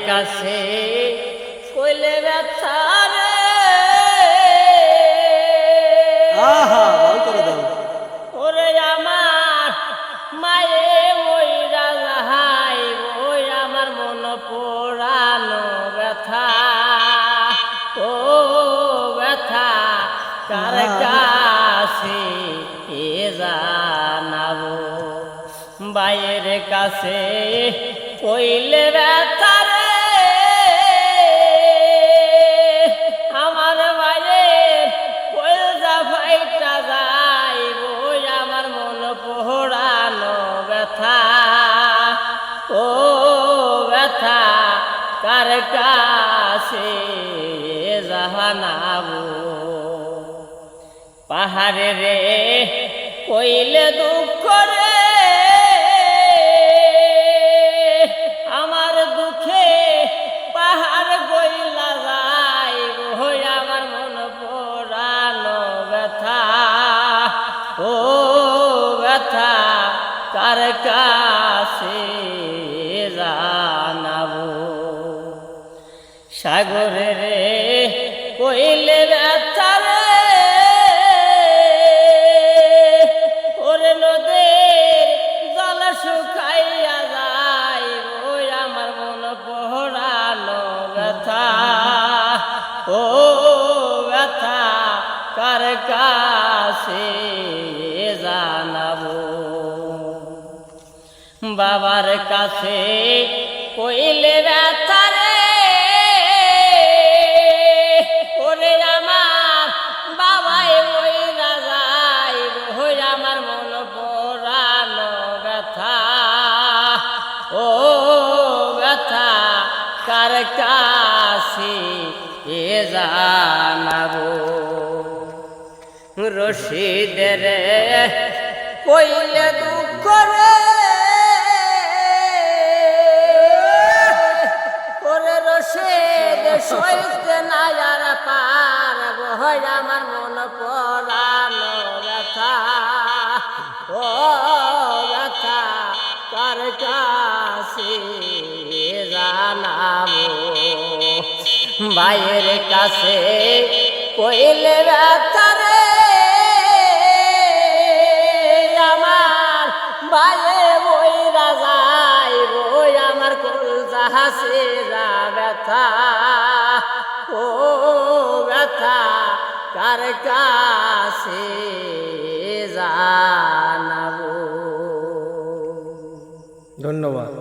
কাছে কইলে ব্যথা রে আহা বল করে দাও ওরে আমার মায়ে ওই রাজাহাই ওই আমার মন পোড়ানো ব্যথা ও ব্যথা কার কাছে এ জানাবো বাইয়ের কাছে কইলে ব্যথা রে আমার বাইয়ের কইলজা ফাইটা যায় ওই আমার মন পোড়ানো ব্যথা ও ব্যথা কার কাছে জানাবো পাহাড়ে রে কইলে দুঃখ রে আমার দুঃখে পাহাড় গইলা যায় ওই আমার মন পোড়ানো ব্যথা ও ব্যথা কার কাছে জানাবো সাগরে রে কইলে ব্যথা রে ওরে নদীর জল শুকাইয়া যায় ওই আমার মন পোড়ানো ব্যথা ও ব্যথা কার কাছে জানাবো বাবার কাছে কইলে ব্যথা রে ওরে আমার বাবাই ওই রাজাই ওই আমার মন পোড়ানো ব্যথা ও ব্যথা কার কাছে এ জানাবো রশিদের কইলে দুঃখ রে ওরে রশিদ সইতে না আর পার হয় আমার মন পোড়ানো ব্যথা ও ব্যথা কার কাছে জানাবো ভাইয়ের কাছে কইলে ব্যথা রে আমার ভাইয়ে ওই রাজাই ওই আমার কলজা হাসে ব্যথা ও ব্যথা কার কাছে জানাবো ধন্যবাদ।